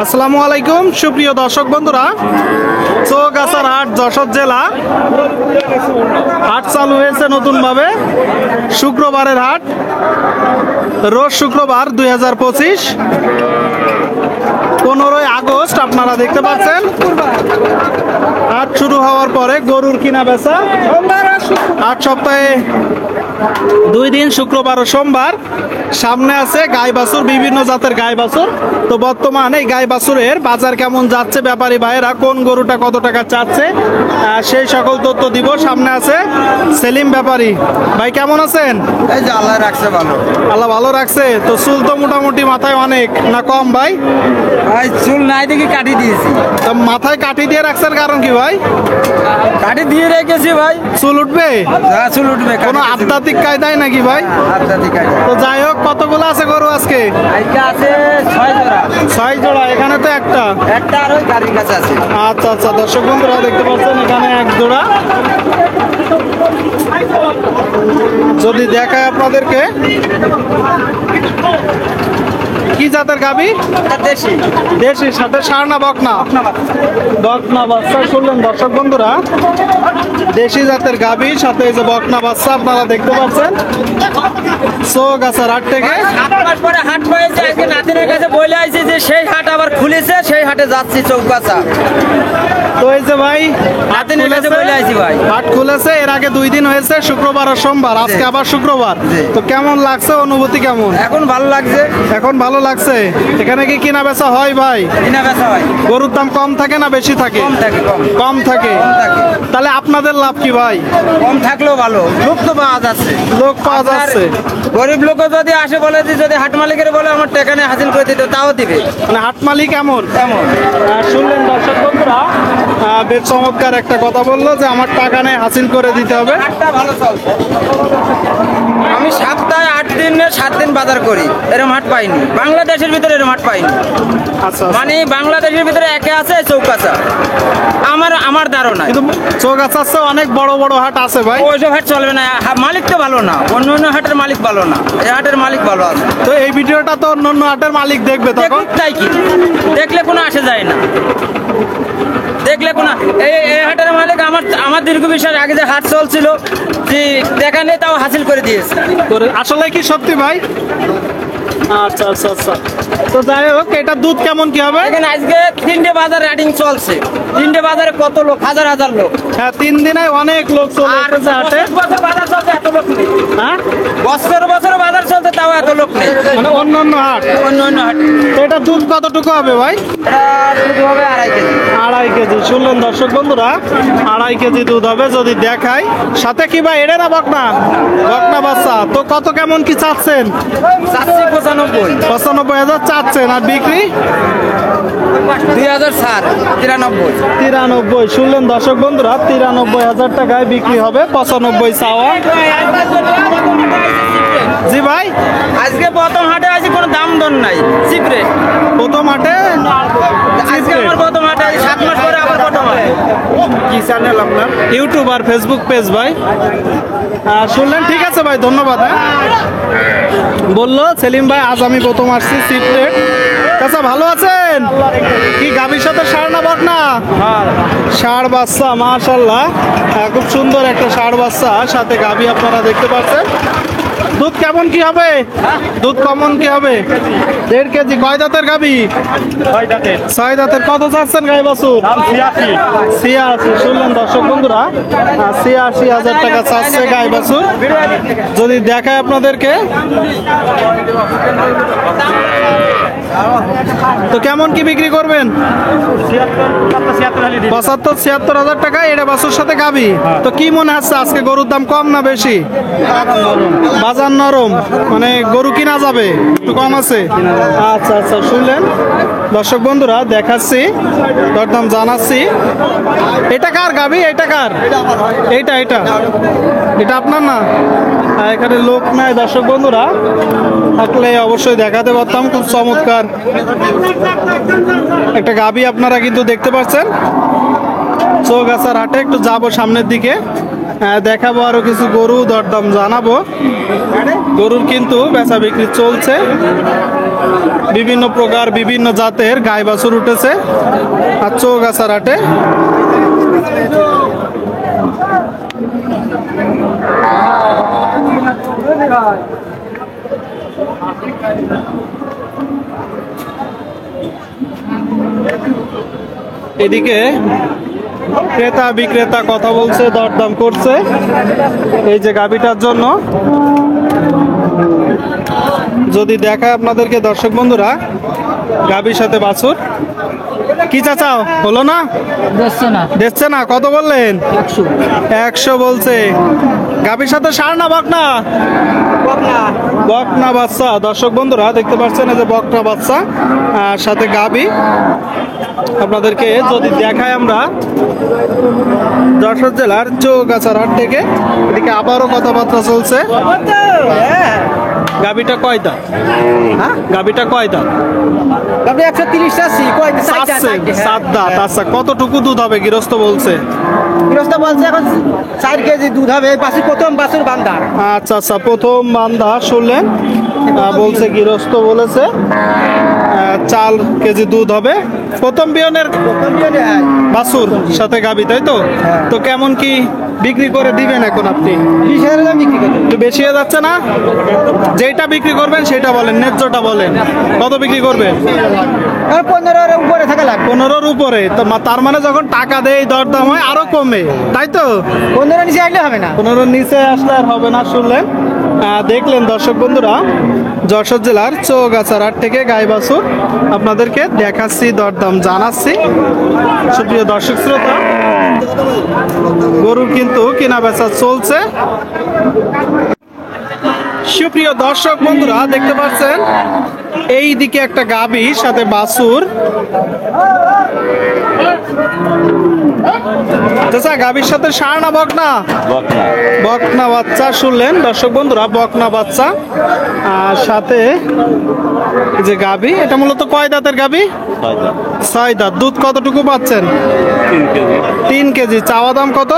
আসসালামু আলাইকুম সুপ্রিয় দর্শক বন্ধুরা, চৌগাছার হাট যশোর জেলা। হাট চালু হয়েছে নতুন ভাবে, শুক্রবারের হাট, রোজ শুক্রবার 2025 15ই আগস্ট। আপনারা দেখতে পাচ্ছেন হাট শুরু হওয়ার পরে গরুর কিনা বেচা। হাট সপ্তাহে 2 দিন, শুক্রবার ও সোমবার। সামনে আছে গাই বাছুর, বিভিন্ন জাতের গাই বাছুর। তো বর্তমানে এই গাই বাছুরের বাজার কেমন যাচ্ছে, ব্যাপারী ভাইয়েরা কোন গরুটা কত টাকা চাচ্ছে, সেই সকল তথ্য দিব। সামনে আছে সেলিম ব্যাপারী ভাই, কেমন আছেন? এই যে আল্লাহ রাখছে ভালো। আল্লাহ ভালো রাখছে। তো চুল তো মোটামুটি মাথায় অনেক না কম ভাই? ভাই চুল নাই দেখি কাটি দিয়েছি। তো মাথায় কাটি দিয়ে রাখছেন কারণ কি ভাই? কাটি দিয়ে রেখেছি ভাই। চুল উঠবে? হ্যাঁ চুল উঠবে। কোনো আধ্যাত্মিক কায়দায় নাকি ভাই? আধ্যাত্মিক কায়দা। তো যাই হোক, কতগুলো আছে গরু আজকে? আজকে আছে 6 জোড়া। 6 জোড়া। এখানে তো একটা। একটা আর ওই গাড়ির কাছে আছে। আচ্ছা আচ্ছা, দর্শক বন্ধুরা দেখতে পাচ্ছেন এখানে 1 জোড়া। যদি দেখায় আপনাদেরকে, কি জাতের গাবি? দেশি। দেশির সাথে ষাঁড় না বকনা? বকনা বাচ্চা। শুনলেন দর্শক বন্ধুরা, দেশি জাতের গাবি সাথে এই যে বকনা বাচ্চা আপনারা দেখতে পাচ্ছেন। চৌগাছার হাট থেকে 7 মাস পরে হাট হয়েছে। আজকে নাতিনের কাছে বলে আইছি যে সেই হাট আবার খুলেছে, সেই হাটে যাচ্ছি চৌগাছা। তো এই যে ভাই নাতিনের কাছে বলে আইছি ভাই। হাট খুলেছে, এর আগে 2 দিন হয়েছে, শুক্রবার আর সোমবার। আজকে আবার শুক্রবার। জি। তো কেমন লাগছে, অনুভূতি কেমন? এখন ভালো লাগছে। এখন ভালো লাগছে। এখানে কি কিনা বেচা হয় ভাই? কিনা বেচা হয়। গরুর দাম কম থাকে না বেশি থাকে? কম থাকে, কম। কম থাকে। কম থাকে। তাহলে আপনাদের লাভ কি ভাই? কম থাকলেও ভালো, লোক তো পাওয়া যাচ্ছে। লোক পাওয়া যাচ্ছে। গরিব লোকও যদি আসে বলে যে যদি হাট মালিকের বলে আমার টাকা নিয়ে হাসিল করে দিতে, তাও দিবে। মানে হাট মালিক এমন। এমন শুনলেন দর্শক বন্ধুরা, বেশ চমৎকার একটা কথা বললো যে আমার টাকা নেই, হাসিল করে দিতে হবে। হাটটা ভালো চলছে। আমি সপ্তাহে 8 দিন 7 দিন বাজার করি, এরকম হাট পাইনি বাংলাদেশের ভিতরে, এরকম হাট পাইনি। আচ্ছা, মানে বাংলাদেশের ভিতরে একে আছে চৌগাছা, আমার ধারণা। কিন্তু চৌগাছার চেয়ে অনেক বড় বড় হাট আছে ভাই। ওইসব হাট চলবে না, মালিক তো ভালো না, অন্য অন্য হাটের মালিক ভালো না, এই হাটের মালিক ভালো আছে। তো এই ভিডিওটা তো অন্য অন্য হাটের মালিক দেখবে তখন। দেখুক তাই কি, দেখলে কোনো আসে যায় না, দেখলে কোনো। এই হাটের মালিক আমার দীর্ঘ বিশ্বাস, আগে যে হাট চলছিল যে দেখা নেই, তাও হাসিল করে দিয়েছে। আসলে কি সত্যি ভাই? আচ্ছা আচ্ছা আচ্ছা। তো যাই হোক, এটা দুধ কেমন কি হবে? এখানে আজকে 3টে বাজার রাইডিং চলছে, 3টে বাজারে কত লোক, হাজার হাজার লোক। হ্যাঁ, 3 দিনে অনেক লোক চলে আর এসেছে হাটে। বছর বাজার চলছে, এত লোক নেই। হ্যাঁ, বছর বছর বাজার চলছে, তাও এত লোক নেই। মানে অন্য অন্য হাট। অন্য অন্য হাট তো এটা দুধ কতটুকু হবে ভাই? এটা দুধ হবে 2.5 কেজি। 2.5 কেজি। শুনলেন দর্শক বন্ধুরা, 2.5 কেজি দুধ হবে। যদি দেখাই, সাথে কি ভাই এড়ে না বকনা? বকনা বাচ্চা। তো কত কেমন কি চাচ্ছেন? 495। 95,000 চাচ্ছেন, আর বিক্রি 2000 ছাড়, 93। 93। শুনলেন দর্শক বন্ধুরা, 93,000 টাকায় বিক্রি হবে, 95 চাওয়া। জি ভাই, আজকে প্রথম হাটে আছে, কোনো দাম দর নাই, সিক্রেট। প্রথম হাটে আজকে আমার প্রথম হাটে আছে, 7 মাস পরে আবার প্রথম হাটে। কি চ্যানেল আপনার? ইউটিউব আর ফেসবুক পেজ ভাই। শুনলেন, ঠিক আছে ভাই, ধন্যবাদ। বললো সেলিম ভাই, আজ আমি প্রথম আসছি সিপ্রেট। আচ্ছা, ভালো আছেন? কি গাভীর সাথে ষাঁড় না বকনা? ষাঁড় বাচ্চা, মাশাআল্লাহ। খুব সুন্দর একটা ষাঁড় বাচ্চা, সাথে গাভী আপনারা দেখতে পাচ্ছেন। দুধ কেমন কি হবে? দুধ কেমন কি হবে? 1.5 কেজি। কয় দাঁতের গাভী? 6 দাঁতের। কত চাচ্ছেন গাই বাছুর? 86। শুনলেন দর্শক বন্ধুরা, 86,000 টাকা চাচ্ছে গাই বাছুর। যদি দেখায় আপনাদেরকে, তো কেমন কি বিক্রি করবেন? 75-76,000 টাকা এটা বাছুর সাথে গাবি। তো কি মনে হচ্ছে আজকে গরুর দাম কম না বেশি? বাজার নরম, মানে গরু কিনা যাবে, একটু কম আছে। আচ্ছা আচ্ছা, শুনলেন দর্শক বন্ধুরা, দেখাচ্ছি, দরদাম জানাচ্ছি। এটা কার গাবি? এটা কার? এইটা এটা এটা আপনার না? এখানে লোক নাই দর্শক বন্ধুরা, থাকলে অবশ্যই দেখাতে পারতাম। খুব চমৎকার একটা গাবি আপনারা কিন্তু দেখতে পাচ্ছেন চৌগাছার হাটে। একটু যাবো সামনের দিকে। দেখাবো আরো কিছু গরু, দরদাম জানাবো। গরুর কিন্তু বেচা বিক্রি চলছে, বিভিন্ন প্রকার বিভিন্ন জাতের গাই বাছুর উঠেছে আর চৌগাছার হাটে। এদিকে ক্রেতা বিক্রেতা কথা বলছে, দরদাম করছে এই যে গাভীটার জন্য। যদি দেখায় আপনাদেরকে দর্শক বন্ধুরা, গাভীর সাথে বাছুর। কি চাচাও হলো না? দেখছে না। কত বললেন? 100 বলছে। গাভীর সাথে ষাঁড় না বকনা? বকনা বাচ্চা। দর্শক বন্ধুরা দেখতে পাচ্ছেন এই যে বকনা বাচ্চা আর সাথে গাভী। আপনাদেরকে যদি দেখায় আমরা যশোর জেলার চৌগাছার হাট থেকে, এদিকে আবারও কথাবার্তা চলছে। গাভীটা কয় দাঁত? গাভীটা কয় দাঁত? 130 চাচ্ছি, সাত দাঁত। আচ্ছা, কতটুকু দুধ হবে গৃহস্থ বলছে? গৃহস্থ বলছে এখন 4 কেজি দুধ হবে। প্রথম বাছুর বান্ধা। আচ্ছা আচ্ছা, প্রথম বান্ধা শুনলেন। বলছে গৃহস্থ বলেছে 4 কেজি দুধ হবে। প্রথম বিয়নের বাছুর সাথে গাভী, তাই তো? তো কেমন কি বিক্রি করে দিবেন এখন আপনি? 20,000 বিক্রি করতে। একটু বেশি হয়ে যাচ্ছে না? যেটা বিক্রি করবেন সেটা বলেন, ন্যায্যটা বলেন। কত বিক্রি করবেন? 15-এর উপরে থাকা লাগবে। 15-র উপরে। তো তার মানে যখন টাকা দেয় দরদাম হয় আরো কমে, তাই তো? 15-এর নিচে আসলে হবে না। 15-র নিচে আসলে আর হবে না শুনলেন। দেখলেন দর্শক বন্ধুরা, যশোর জেলার চৌগাছার হাট থেকে গাই বাছুর আপনাদেরকে দেখাচ্ছি, দরদাম জানাচ্ছি। সুপ্রিয় দর্শক শ্রোতা, গরুর কিন্তু কেনা বেচা চলছে। সুপ্রিয় দর্শক বন্ধুরা দেখতে পাচ্ছেন এই দিকে একটা গাভী সাথে বাছুর। চাচা, গাভীর সাথে ষাঁড় না বকনা? বকনা বাচ্চা শুনলেন দর্শক বন্ধুরা, বকনা বাচ্চা আর সাথে যে গাভী। এটা মূলত কয় দাঁতের গাভী? 6 দাঁত। দুধ কতটুকু পাচ্ছেন? 3 কেজি। চাওয়া দাম কত?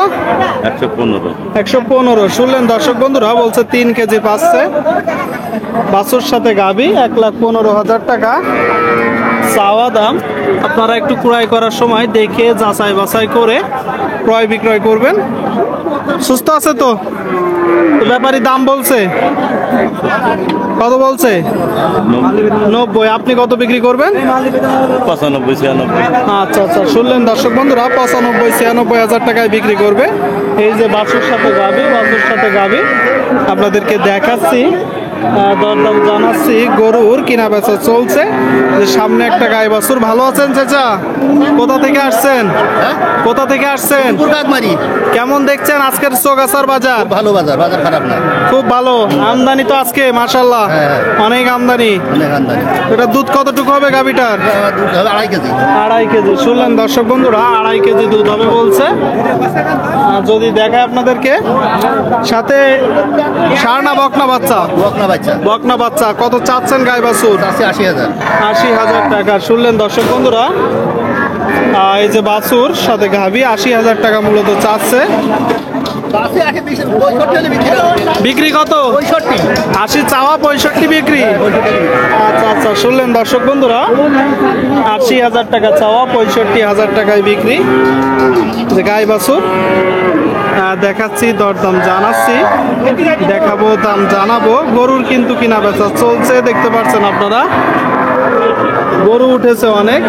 115। শুনলেন দর্শক বন্ধুরা, বলছে 3 কেজি পাচ্ছে। বাছুর সাথে গাভী, 1,15,000 টাকা চাওয়া দাম। আপনারা একটু ক্রয় করার সময় দেখে যাচাই বাছাই করে ক্রয় বিক্রয় করবেন। সুস্থ আছে তো? ব্যাপারী দাম বলছে কত? বলছে 90। আপনি কত বিক্রি করবেন? 95-96। আচ্ছা আচ্ছা, শুনলেন দর্শক বন্ধুরা, 95-96,000 টাকায় বিক্রি করবে। এই যে বাছুর সাথে গাভী, বাছুর সাথে গাভী আপনাদেরকে দেখাচ্ছি, দরদাম জানাচ্ছি। গরুর কিনা বেচা চলছে। যে সামনে একটা গাই বাছুর। ভালো আছেন চাচা? কোথা থেকে আসছেন? কোথা থেকে আসছেন? কেমন দেখছেন আজকের চৌগাছার বাজার? ভালো বাজার, বাজার খারাপ না। খুব ভালো। আমদানি তো আজকে মাশাআল্লাহ অনেক আমদানি। এটা দুধ কতটুকু হবে গাভীটার? 2.5 কেজি। 2.5 কেজি। শুনলেন দর্শক বন্ধুরা, 2.5 কেজি দুধ হবে বলছে। যদি দেখায় আপনাদেরকে, সাথে ষাঁড় না বকনা বাচ্চা? বকনা বাচ্চা। বকনা বাচ্চা। কত চাচ্ছেন গাই বাছুর? 80,000। 80,000 টাকা। শুনলেন দর্শক বন্ধুরা, এই যে বাছুর সাথে গাভী 80,000 টাকা মূলত চাচ্ছে। বিক্রি কত? 80 চাওয়া, 65 বিক্রি। আচ্ছা আচ্ছা, শুনলেন দর্শক বন্ধুরা, 80,000 টাকা চাওয়া, 65,000 টাকায় বিক্রি যে গাই বাছুর। দেখাচ্ছি, দরদাম জানাচ্ছি, দেখাবো, দাম জানাবো। গরুর কিন্তু কিনা বেচা চলছে, দেখতে পাচ্ছেন আপনারা। গরু উঠেছে অনেক।